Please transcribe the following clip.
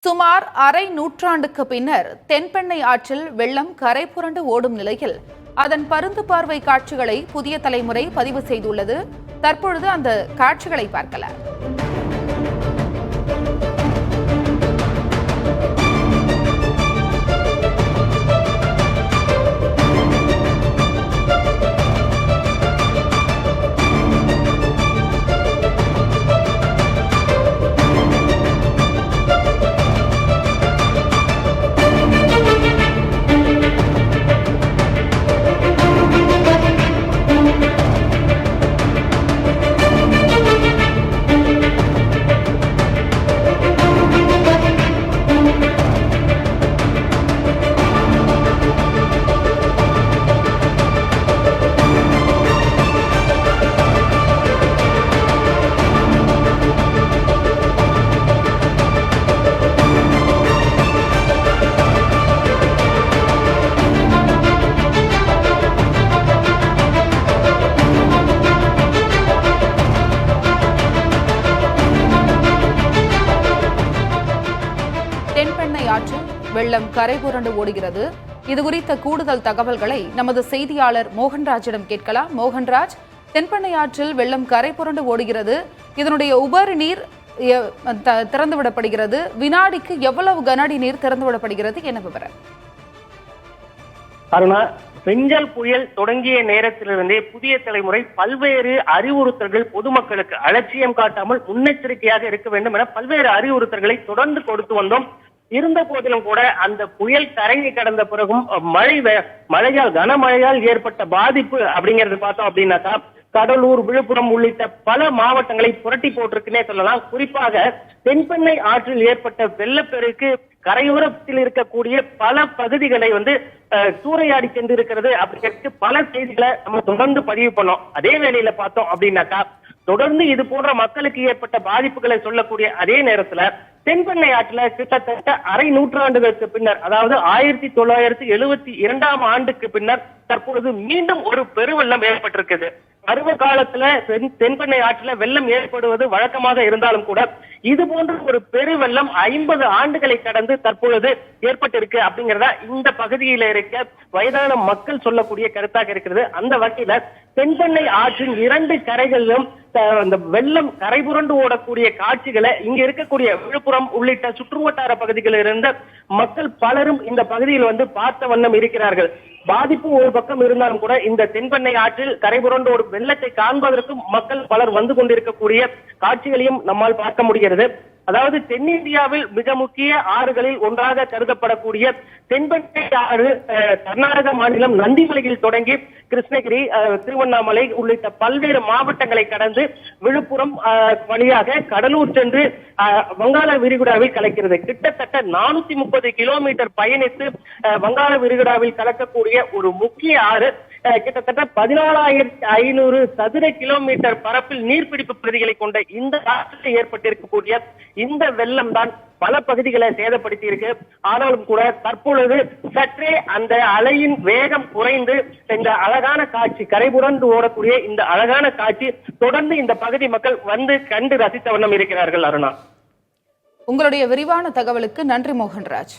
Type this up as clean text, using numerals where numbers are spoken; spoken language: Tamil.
சுமார் அரை நூற்றாண்டுக்கு பின்னர் தென்பெண்ணை ஆற்றில் வெள்ளம் கரை புரண்டு ஓடும் நிலையில் அதன் பருந்து பார்வை காட்சிகளை புதிய தலைமுறை பதிவு செய்துள்ளது. தற்பொழுது அந்த காட்சிகளை பார்க்கலாம். தென்பெண்ணை ஆற்றில் வெள்ளம் கரை புரண்டு ஓடுகிறது. இதுகுறித்த கூடுதல் தகவல்களை நமது செய்தியாளர் மோகன்ராஜிடம் கேட்கலாம். மோகன்ராஜ், தென்பெண்ணை ஆற்றில் வெள்ளம் கரை புரண்டு ஓடுகிறது. இதனுடைய உபரி நீர் திறந்துவிடப்படுகிறது. வினாடிக்கு எவ்வளவு கனஅடி நீர் திறந்துவிடப்படுகிறது என விவரம்? அருணா, பெஞ்சல் புயல் தொடங்கிய நேரத்திலிருந்தே புதிய தலைமுறை பல்வேறு அறிவுறுத்தல்கள் பொதுமக்களுக்கு அலட்சியம் காட்டாமல் முன்னெச்சரிக்கையாக இருக்க வேண்டும் என பல்வேறு அறிவுறுத்தல்களை தொடர்ந்து கொடுத்து வந்தோம். இருந்த போதிலும் கூட அந்த புயல் கரையை கடந்த பிறகும் மழையால் கனமழையால் ஏற்பட்ட பாதிப்பு அப்படிங்கறது பார்த்தோம் அப்படின்னாக்கா கடலூர், விழுப்புரம் உள்ளிட்ட பல மாவட்டங்களை புரட்டி போட்டிருக்குன்னே சொல்லலாம். குறிப்பாக தென்பெண்ணை ஆற்றில் ஏற்பட்ட வெள்ளப்பெருக்கு கரையோரத்தில் இருக்கக்கூடிய பல பகுதிகளை சூறையாடி சென்றிருக்கிறது அப்படிங்கிறது பல செய்திகளை நம்ம தொடர்ந்து பதிவு பண்ணோம். அதே வேளையில பார்த்தோம் அப்படின்னாக்கா தொடர்ந்து இது போன்ற மக்களுக்கு ஏற்பட்ட பாதிப்புகளை சொல்லக்கூடிய அதே நேரத்துல தென்பெண்ணை ஆற்றுல கிட்டத்தட்ட அரை நூற்றாண்டுகளுக்கு பின்னர், அதாவது 1972 ஆண்டுக்கு பின்னர் தற்பொழுது மீண்டும் ஒரு பெருவெள்ளம் ஏற்பட்டிருக்குது. பருவ காலத்துல தென்பெண்ணை ஆற்றுல வெள்ளம் ஏற்படுவது வழக்கமாக இருந்தாலும் கூட இது போன்ற ஒரு பெருவெள்ளம் 50 ஆண்டுகளை கடந்து தற்பொழுது ஏற்பட்டிருக்கு அப்படிங்கிறதா இந்த பகுதியில இருக்க வயதான மக்கள் சொல்லக்கூடிய கருத்தாக இருக்கிறது. அந்த வகையில தென்பெண்ணை ஆற்றின் 2 கரைகளிலும் அந்த வெள்ளம் கரை புரண்டு ஓடக்கூடிய காட்சிகளை இங்க இருக்கக்கூடிய விழுப்புரம் உள்ளிட்ட சுற்றுவட்டார பகுதிகளில் இருந்த மக்கள் பலரும் இந்த பகுதியில் பார்த்த வண்ணம் இருக்கிறார்கள். பாதிப்பு ஒரு பக்கம் இருந்தாலும் கூட இந்த தென்பெண்ணை ஆற்றில் கரை புரண்டு ஓடும் வெள்ளத்தை காண்பதற்கும் மக்கள் பலர் வந்து கொண்டிருக்கக்கூடிய காட்சிகளையும் நம்மால் பார்க்க முடிகிறது. அதாவது தென்னிந்தியாவில் மிக முக்கிய ஆறுகளில் ஒன்றாக கருதப்படக்கூடிய தென்பெண்ணை ஆறு கர்நாடக மாநிலம் நந்திமலையில் தொடங்கி கிருஷ்ணகிரி, திருவண்ணாமலை உள்ளிட்ட பல்வேறு மாவட்டங்களை கடந்து விழுப்புரம் வழியாக கடலூர் சென்று வங்காள விரிகுடாவில் கலக்கிறது. கிட்டத்தட்ட 430 கிலோமீட்டர் பயணித்து வங்காள விரிகுடாவில் கலக்கக்கூடிய ஒரு முக்கிய ஆறு. கிட்டத்தட்ட 14,500 சதுர கிலோமீட்டர் பரப்பில் நீர்பிடிப்பு பகுதிகளை கொண்ட இந்த ஆற்றில் ஏற்பட்டிருக்கக்கூடிய இந்த வெள்ளம் தான் பல பகுதிகளை சேதப்படுத்தி இருக்கு. ஆனாலும் கூட தற்பொழுது சற்றே அந்த அலையின் வேகம் குறைந்து இந்த அழகான காட்சி, கரை புரண்டு ஓடக்கூடிய இந்த அழகான காட்சி தொடர்ந்து இந்த பகுதி மக்கள் கண்டு ரசித்த வண்ணம் இருக்கிறார்கள். அருணா, உங்களுடைய விரிவான தகவலுக்கு நன்றி மோகன்ராஜ்.